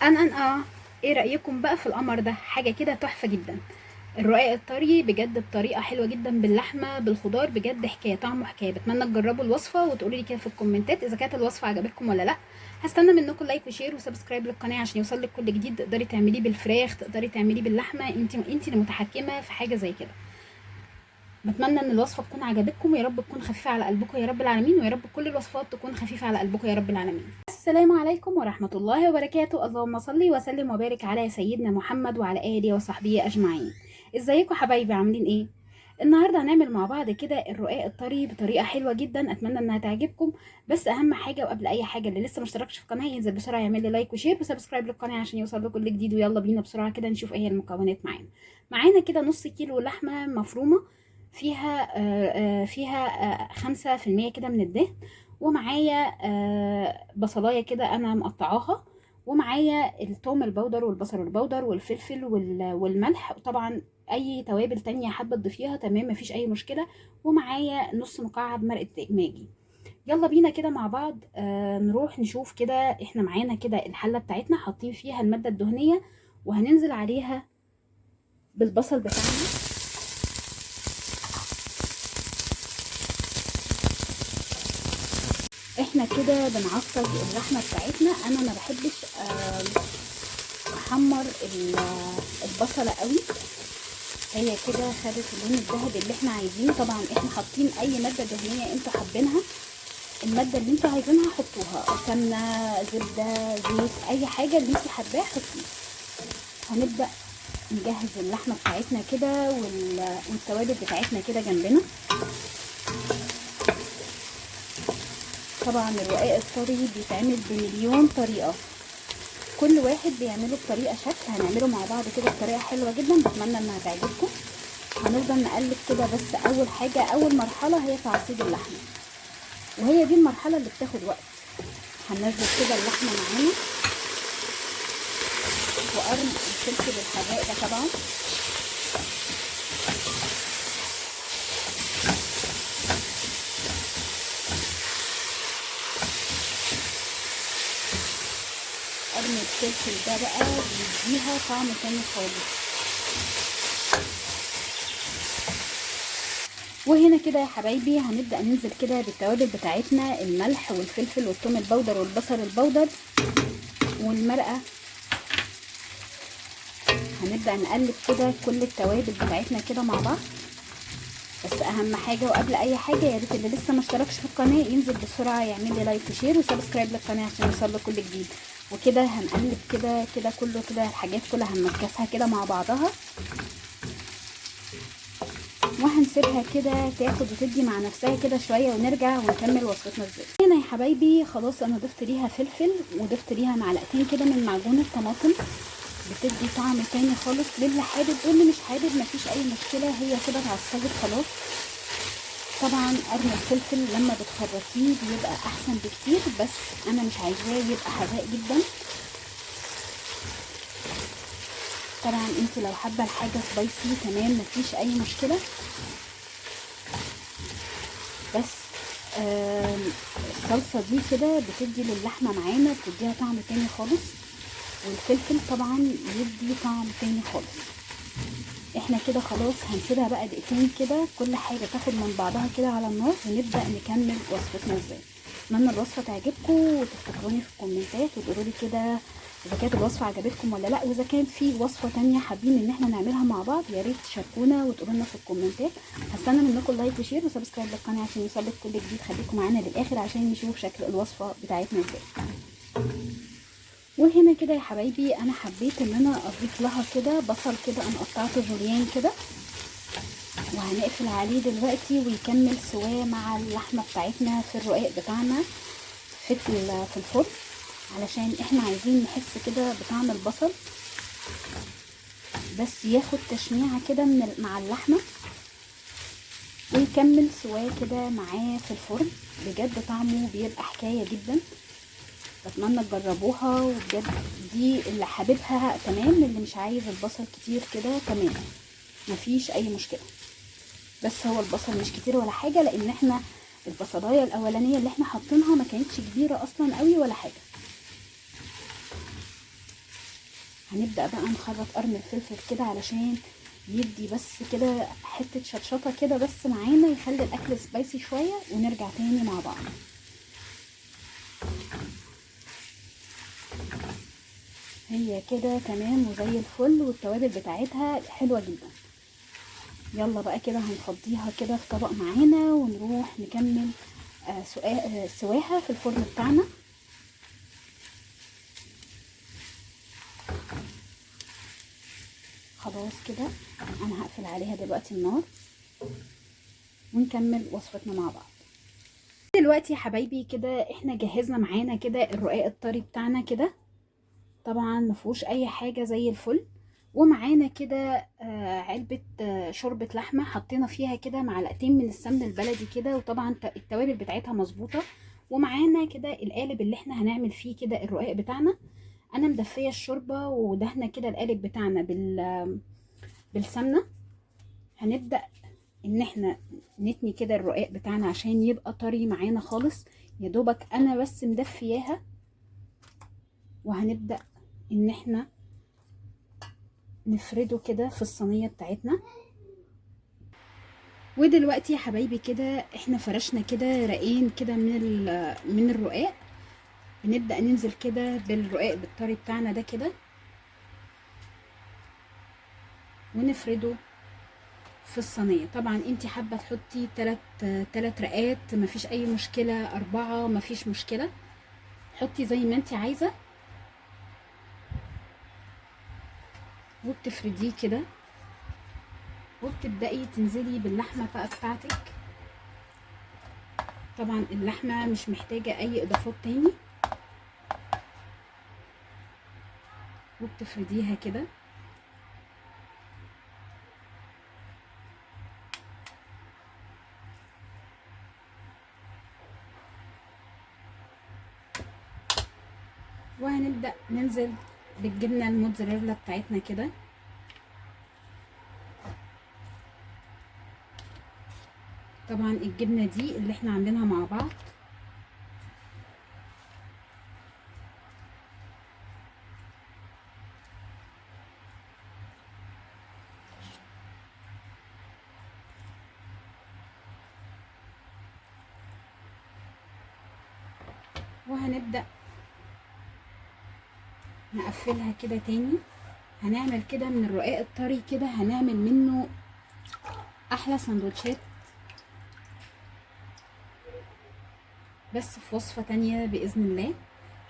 ان ايه رأيكم بقى في القمر ده؟ حاجة كده تحفة جدا. الرقاق الطري بجد بطريقة حلوة جدا باللحمة بالخضار، بجد حكاية طعمه حكاية. بتمنى تجربوا الوصفة وتقولوا لي كده في الكومنتات اذا كانت الوصفة عجبتكم ولا لا. هستنى منكم لايك وشير وسبسكرايب للقناة عشان يوصلك كل جديد. تقدري تعمليه بالفراخ، تقدري تعمليه باللحمة، انت اللي متحكمة في حاجة زي كده. بتمنى ان الوصفة تكون عجبتكم، ويا رب تكون خفيفة على قلبكم يا رب العالمين، ويا رب كل الوصفات تكون خفيفة على قلبكم يا رب العالمين. السلام عليكم ورحمة الله وبركاته. اللهم صل وسلم وبارك على سيدنا محمد وعلى آله وصحبه أجمعين. ازيكم حبايبي، عاملين ايه؟ النهارده هنعمل مع بعض كده الرقاق الطري بطريقه حلوه جدا، اتمنى انها تعجبكم. بس اهم حاجه وقبل اي حاجه، اللي لسه مشتركش في القناه ينزل بسرعه يعمل لي لايك وشير وسبسكرايب للقناه عشان يوصل له كل جديد. ويلا بينا بسرعه كده نشوف ايه هي المكونات معانا. معانا كده نص كيلو لحمه مفرومه، فيها 5% كده من الدهن. ومعايا بصلايه كده انا مقطعاها. ومعايا الثوم البودر والبصل البودر والفلفل والملح، وطبعا اي توابل تانية حابه تضيفيها تمام مفيش اي مشكله. ومعايا نص مكعب مرقه ماجي. يلا بينا كده مع بعض نروح نشوف كده. احنا معانا كده الحله بتاعتنا حاطين فيها الماده الدهنيه، وهننزل عليها بالبصل بتاعنا. احنا كده بنعصج اللحمه بتاعتنا. انا ما بحبش احمر البصله قوي. هي كده خدت اللون الذهبي اللي احنا عايزينه. طبعا احنا حاطين اي ماده دهنيه انتوا حابينها، الماده اللي انتوا عايزينها حطوها، سمنه، زبده، زيت، اي حاجه اللي انتوا حباها حطيه. هنبدا نجهز اللحمه بتاعتنا كده والتوابل بتاعتنا كده جنبنا. طبعا الرقاق الطري بيتعمل بمليون طريقه، كل واحد بيعمله بطريقه شكل. هنعمله مع بعض كده بطريقه حلوه جدا، بتمنى انها تعجبكم. هنفضل نقلب كده، بس اول حاجه اول مرحله هي تعصيج اللحمه، وهي دي المرحله اللي بتاخد وقت. هننزل كده اللحمه معانا، وقرن الفلفل الحراق ده طبعا. قرن الفلفل ده بقى بيديها طعم تاني خالص. وهنا كده يا حبايبي هنبدأ ننزل كده بالتوابل بتاعتنا، الملح والفلفل والثوم البودر والبصل البودر والمرقة. هنبدأ نقلب كده كل التوابل بتاعتنا كده مع بعض. بس اهم حاجة وقبل اي حاجة، يا ريت اللي لسه ما اشتركش في القناة ينزل بسرعة يعمل لي لايك وشير وسبسكرايب للقناة عشان يوصل كل جديد. وكده هنقلب كده كده كله كده، الحاجات كلها هنمكسها كده مع بعضها، وهنسيبها كده تاخد وتدي مع نفسها كده شويه، ونرجع ونكمل وصفتنا ازاي. هنا يا حبايبي خلاص انا ضفت ليها فلفل، وضفت ليها معلقتين كده من معجون الطماطم، بتدي طعم تاني خالص. للي حابب واللي مش حابب مفيش اي مشكله، هي كده اتعصجت خلاص. طبعا قرن الفلفل لما بتخرطيه بيبقى احسن بكتير، بس انا مش عايزاه يبقى حراق جدا. طبعا انت لو حابه الحاجه سبايسي تمام مفيش اي مشكله. بس الصلصه دي كده بتدي للحمه معانا، بتديها طعم تاني خالص، والفلفل طبعا بيدي طعم تاني خالص. احنا كده خلاص هنسيبها بقى دقيقتين كده كل حاجه تاخد من بعضها كده على النار، ونبدا نكمل وصفتنا ازاي. اتمنى الوصفه تعجبكم، وتفتكروني في الكومنتات وتقولوا لي كده اذا كانت الوصفه عجبتكم ولا لا. واذا كان في وصفه تانية حابين ان احنا نعملها مع بعض، يا ريت تشاركونا وتقولوا لنا في الكومنتات. هستنى منكم لايك وشير وسبسكرايب للقناه عشان يوصلك كل جديد. خليكم معانا للاخر عشان نشوف شكل الوصفه بتاعتنا ازاي. وهنا كده يا حبايبي انا حبيت ان انا اضيف لها كده بصل كده، انا قطعته جوليان كده، وهنقفل عليه دلوقتي ويكمل سواه مع اللحمه بتاعتنا في الرقاق بتاعنا في الفرن، علشان احنا عايزين نحس كده بطعم البصل، بس ياخد تشميعه كده مع اللحمه، ويكمل سواه كده معاه في الفرن. بجد طعمه بيبقى حكايه جدا، بتمنى تجربوها. وبجد دي اللي حاببها تمام، اللي مش عايز البصل كتير كده تمام مفيش اي مشكله. بس هو البصل مش كتير ولا حاجه، لان احنا البصلايه الاولانيه اللي احنا حاطينها ما كانتش كبيره اصلا قوي ولا حاجه. هنبدأ بقى نخرط قرن الفلفل كده علشان يدي بس كده حتة شطشطة كده بس معانا، يخلي الأكل سبايسي شوية، ونرجع تاني مع بعض. هي كده تمام وزي الفل، والتوابل بتاعتها حلوة جدا. يلا بقى كده هنفضيها كده في طبق معانا، ونروح نكمل سواها في الفرن بتاعنا. خلاص كده انا هقفل عليها دلوقتي النار، ونكمل وصفتنا مع بعض. دلوقتي يا حبايبي كده احنا جهزنا معانا كده الرقاق الطري بتاعنا كده، طبعا مفيهوش اي حاجه زي الفل. ومعانا كده علبه شوربه لحمه، حطينا فيها كده معلقتين من السمن البلدي كده، وطبعا التوابل بتاعتها مظبوطه. ومعانا كده القالب اللي احنا هنعمل فيه كده الرقاق بتاعنا. انا مدفيه الشوربه ودهنه كده القالب بتاعنا بالسمنه. هنبدا ان احنا نتني كده الرقاق بتاعنا عشان يبقى طري معانا خالص، يا دوبك انا بس مدفياها. وهنبدا ان احنا نفرده كده في الصينيه بتاعتنا. ودلوقتي يا حبايبي كده احنا فرشنا كده رقين كده من الرقاق. بنبدا ننزل كده بالرقاق بالطري بتاعنا ده كده، ونفرده في الصينيه. طبعا انت حابه تحطي 3 رقات مفيش اي مشكله، 4 مفيش مشكله، حطي زي ما انت عايزه. وبتفرديه كده، وبتبدأي تنزلي باللحمة بقى بتاعتك. طبعا اللحمة مش محتاجة اي اضافات تاني، وبتفرديها كده. وهنبدأ ننزل بالجبنة الموتزاريلا بتاعتنا كده. طبعا الجبنة دي اللي احنا عاملينها مع بعض. وهنبدأ نقفلها كده تاني. هنعمل كده من الرقاق الطري كده، هنعمل منه احلى سندوتشات، بس في وصفة تانية بإذن الله.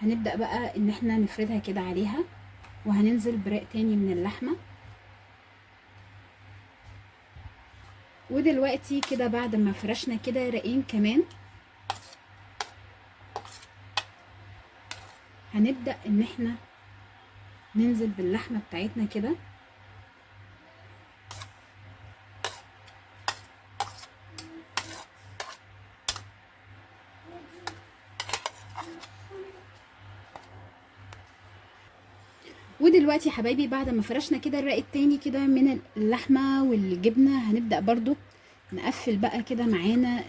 هنبدأ بقى ان احنا نفردها كده عليها، وهننزل برق تاني من اللحمة. ودلوقتي كده بعد ما فرشنا كده رقين كمان، هنبدأ ان احنا ننزل باللحمة بتاعتنا كده. ودلوقتي يا حبايبي بعد ما فرشنا كده الرق التاني كده من اللحمة والجبنة، هنبدأ برضو نقفل بقى كده معانا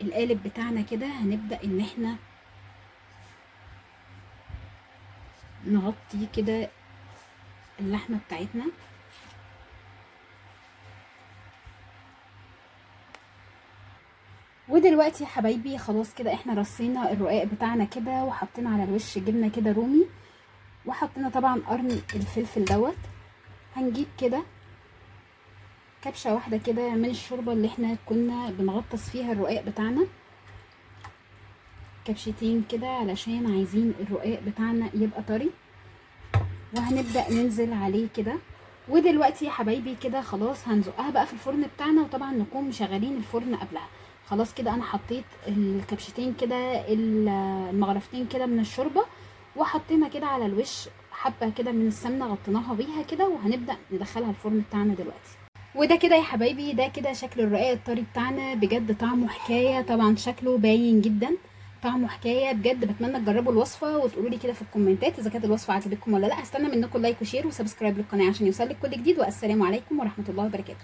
القالب بتاعنا كده. هنبدأ ان احنا نغطي كده اللحمة بتاعتنا. ودلوقتي يا حبايبي خلاص كده احنا رصينا الرقاق بتاعنا كده، وحطينا على الوش جبنة كده رومي، وحطينا طبعا قرن الفلفل دوت. هنجيب كده كبشة واحدة كده من الشوربة اللي احنا كنا بنغطس فيها الرقاق بتاعنا، كبشتين كده علشان عايزين الرقاق بتاعنا يبقى طري. وهنبدأ ننزل عليه كده. ودلوقتي يا حبايبي كده خلاص هنزقها بقى في الفرن بتاعنا، وطبعا نكون مشغلين الفرن قبلها. خلاص كده انا حطيت الكبشتين كده المغرفتين كده من الشوربة، وحطينا كده على الوش حبة كده من السمنة غطيناها بيها كده، وهنبدأ ندخلها الفرن بتاعنا دلوقتي. وده كده يا حبايبي ده كده شكل الرقاق الطري بتاعنا، بجد طعمه حكايه. طبعا شكله باين جدا، طعمه حكايه بجد. بتمنى تجربوا الوصفه وتقولوا لي كده في الكومنتات اذا كانت الوصفه عجبتكم ولا لا. هستنى منكم لايك وشير وسبسكرايب للقناه عشان يوصلك كل جديد. والسلام عليكم ورحمه الله وبركاته.